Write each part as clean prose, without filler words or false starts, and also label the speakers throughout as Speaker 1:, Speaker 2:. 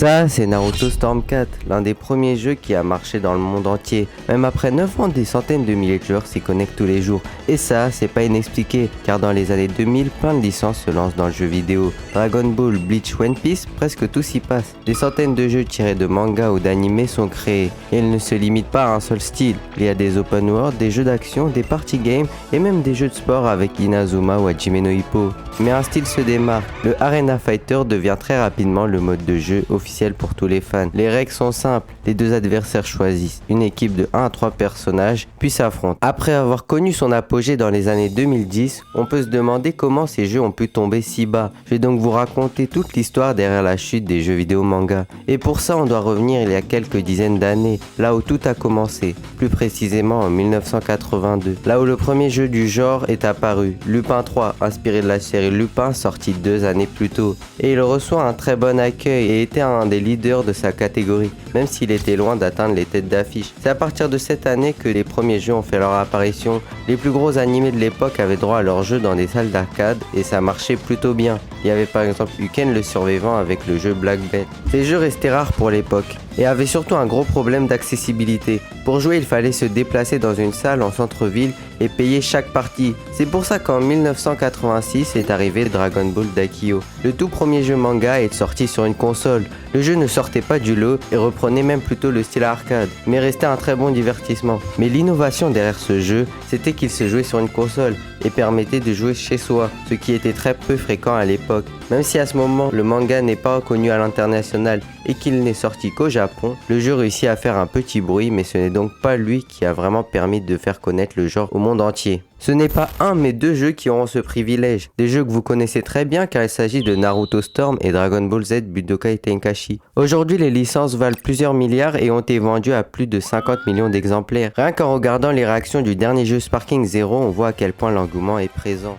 Speaker 1: Ça, c'est Naruto Storm 4, l'un des premiers jeux qui a marché dans le monde entier. Même après 9 ans, des centaines de milliers de joueurs s'y connectent tous les jours. Et ça, c'est pas inexpliqué, car dans les années 2000, plein de licences se lancent dans le jeu vidéo. Dragon Ball, Bleach, One Piece, presque tout s'y passe. Des centaines de jeux tirés de mangas ou d'animés sont créés. Et ils ne se limitent pas à un seul style. Il y a des open world, des jeux d'action, des party games et même des jeux de sport avec Inazuma ou Hajime no Ippo. Mais un style se démarque. Le Arena Fighter devient très rapidement le mode de jeu officiel pour tous les fans. Les règles sont simples, les deux adversaires choisissent une équipe de 1 à 3 personnages puis s'affrontent. Après avoir connu son apogée dans les années 2010, on peut se demander comment ces jeux ont pu tomber si bas. Je vais donc vous raconter toute l'histoire derrière la chute des jeux vidéo manga. Et pour ça on doit revenir il y a quelques dizaines d'années, là où tout a commencé, plus précisément en 1982, là où le premier jeu du genre est apparu, Lupin 3, inspiré de la série Lupin sorti 2 années plus tôt. Et il reçoit un très bon accueil et était un des leaders de sa catégorie, même s'il était loin d'atteindre les têtes d'affiche. C'est à partir de cette année que les premiers jeux ont fait leur apparition. Les plus gros animés de l'époque avaient droit à leurs jeux dans des salles d'arcade et ça marchait plutôt bien. Il y avait par exemple Uken le Survivant avec le jeu Black Belt. Ces jeux restaient rares pour l'époque et avaient surtout un gros problème d'accessibilité. Pour jouer, il fallait se déplacer dans une salle en centre-ville et payer chaque partie. C'est pour ça qu'en 1986 est arrivé Dragon Ball Daikyo. Le tout premier jeu manga est sorti sur une console. Le jeu ne sortait pas du lot et reprenait même plutôt le style arcade, mais restait un très bon divertissement. Mais l'innovation derrière ce jeu, c'était qu'il se jouait sur une console et permettait de jouer chez soi, ce qui était très peu fréquent à l'époque. Même si à ce moment, le manga n'est pas reconnu à l'international et qu'il n'est sorti qu'au Japon, le jeu réussit à faire un petit bruit, mais ce n'est donc pas lui qui a vraiment permis de faire connaître le genre au monde entier. Ce n'est pas un mais deux jeux qui auront ce privilège. Des jeux que vous connaissez très bien car il s'agit de Naruto Storm et Dragon Ball Z Budokai Tenkaichi. Aujourd'hui, les licences valent plusieurs milliards et ont été vendues à plus de 50 millions d'exemplaires. Rien qu'en regardant les réactions du dernier jeu Sparking Zero, on voit à quel point l'engouement est présent.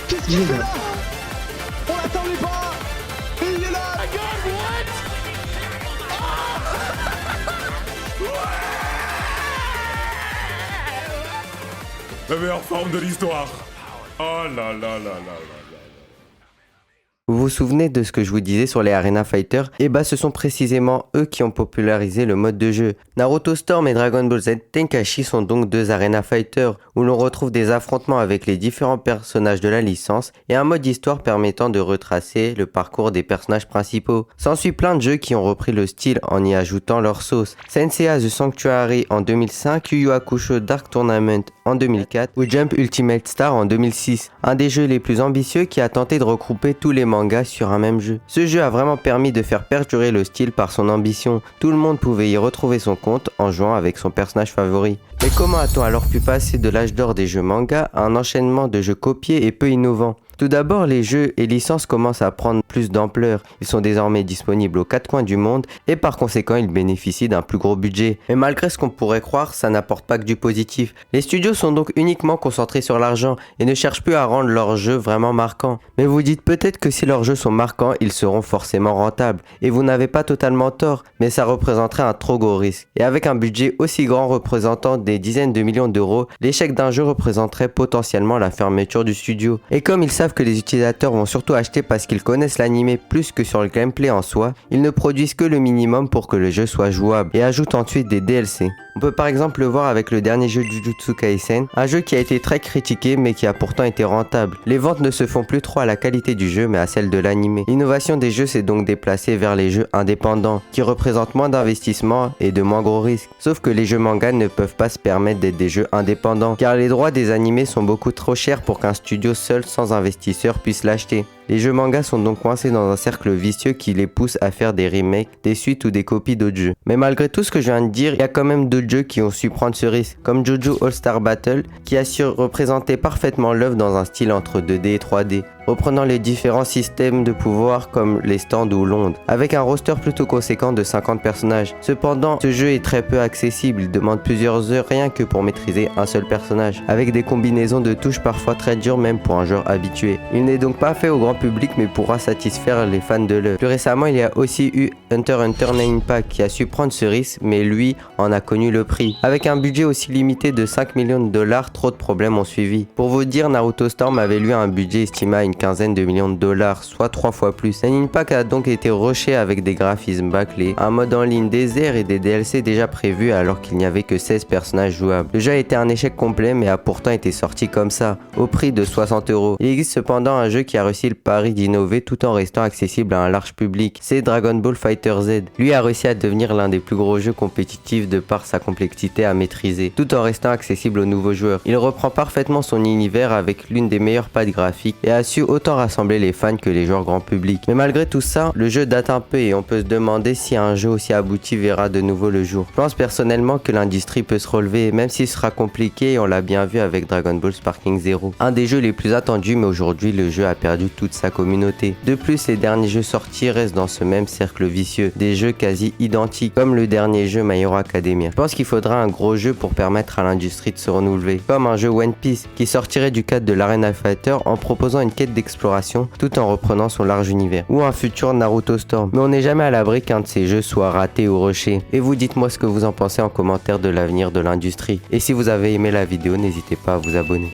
Speaker 2: Qu'est-ce qu'il fait là? On l'attendait pas. Et il est là.
Speaker 3: La meilleure forme de l'histoire. Oh là là là là là.
Speaker 1: Vous vous souvenez de ce que je vous disais sur les Arena Fighter? Et bah ce sont précisément eux qui ont popularisé le mode de jeu. Naruto Storm et Dragon Ball Z Tenkaichi sont donc deux Arena Fighter où l'on retrouve des affrontements avec les différents personnages de la licence et un mode histoire permettant de retracer le parcours des personnages principaux. S'ensuit plein de jeux qui ont repris le style en y ajoutant leur sauce. Senseiya The Sanctuary en 2005, Yu Yu Hakusho Dark Tournament en 2004 ou Jump Ultimate Star en 2006. Un des jeux les plus ambitieux qui a tenté de regrouper tous les mangas sur un même jeu. Ce jeu a vraiment permis de faire perdurer le style par son ambition. Tout le monde pouvait y retrouver son compte en jouant avec son personnage favori. Mais comment a-t-on alors pu passer de l'âge d'or des jeux manga à un enchaînement de jeux copiés et peu innovants? Tout d'abord, les jeux et licences commencent à prendre plus d'ampleur. Ils sont désormais disponibles aux 4 coins du monde et par conséquent, ils bénéficient d'un plus gros budget. Mais malgré ce qu'on pourrait croire, ça n'apporte pas que du positif. Les studios sont donc uniquement concentrés sur l'argent et ne cherchent plus à rendre leurs jeux vraiment marquants. Mais vous dites peut-être que si leurs jeux sont marquants, ils seront forcément rentables. Et vous n'avez pas totalement tort, mais ça représenterait un trop gros risque. Et avec un budget aussi grand représentant des dizaines de millions d'euros, l'échec d'un jeu représenterait potentiellement la fermeture du studio. Et comme ils savent que les utilisateurs vont surtout acheter parce qu'ils connaissent l'anime plus que sur le gameplay en soi, ils ne produisent que le minimum pour que le jeu soit jouable et ajoutent ensuite des DLC. On peut par exemple le voir avec le dernier jeu Jujutsu Kaisen, un jeu qui a été très critiqué mais qui a pourtant été rentable. Les ventes ne se font plus trop à la qualité du jeu mais à celle de l'anime. L'innovation des jeux s'est donc déplacée vers les jeux indépendants, qui représentent moins d'investissement et de moins gros risques. Sauf que les jeux manga ne peuvent pas se permettre d'être des jeux indépendants, car les droits des animés sont beaucoup trop chers pour qu'un studio seul sans investisseur puisse l'acheter. Les jeux manga sont donc coincés dans un cercle vicieux qui les pousse à faire des remakes, des suites ou des copies d'autres jeux. Mais malgré tout ce que je viens de dire, il y a quand même d'autres jeux qui ont su prendre ce risque, comme JoJo All-Star Battle, qui a su représenter parfaitement l'œuvre dans un style entre 2D et 3D. reprenant les différents systèmes de pouvoir comme les stands ou l'onde, avec un roster plutôt conséquent de 50 personnages. Cependant, ce jeu est très peu accessible, il demande plusieurs heures rien que pour maîtriser un seul personnage, avec des combinaisons de touches parfois très dures même pour un joueur habitué. Il n'est donc pas fait au grand public mais pourra satisfaire les fans de l'œuvre. Plus récemment, il y a aussi eu Hunter x Hunter 9 Pack qui a su prendre ce risque, mais lui en a connu le prix. Avec un budget aussi limité de 5 millions de dollars, trop de problèmes ont suivi. Pour vous dire, Naruto Storm avait lui un budget estimé à une quinzaine de millions de dollars, soit 3 fois plus. 9 Pack a donc été rushé avec des graphismes bâclés, un mode en ligne désert et des DLC déjà prévus alors qu'il n'y avait que 16 personnages jouables. Le jeu a été un échec complet mais a pourtant été sorti comme ça, au prix de 60 €. Il existe cependant un jeu qui a réussi le pari d'innover tout en restant accessible à un large public, c'est Dragon Ball FighterZ. Lui a réussi à devenir l'un des plus gros jeux compétitifs de par sa complexité à maîtriser, tout en restant accessible aux nouveaux joueurs. Il reprend parfaitement son univers avec l'une des meilleures pattes graphiques et a su autant rassembler les fans que les joueurs grand public. Mais malgré tout ça, le jeu date un peu et on peut se demander si un jeu aussi abouti verra de nouveau le jour. Je pense personnellement que l'industrie peut se relever, même s'il sera compliqué et on l'a bien vu avec Dragon Ball Sparking Zero. Un des jeux les plus attendus, mais aujourd'hui le jeu a perdu toute sa communauté. De plus, les derniers jeux sortis restent dans ce même cercle vicieux, des jeux quasi identiques, comme le dernier jeu My Hero Academia. Je pense qu'il faudra un gros jeu pour permettre à l'industrie de se renouveler, comme un jeu One Piece qui sortirait du cadre de l'Arena Fighter en proposant une quête d'exploration tout en reprenant son large univers, ou un futur Naruto Storm. Mais on n'est jamais à l'abri qu'un de ces jeux soit raté ou rushé. Et vous dites-moi ce que vous en pensez en commentaire de l'avenir de l'industrie. Et si vous avez aimé la vidéo, n'hésitez pas à vous abonner.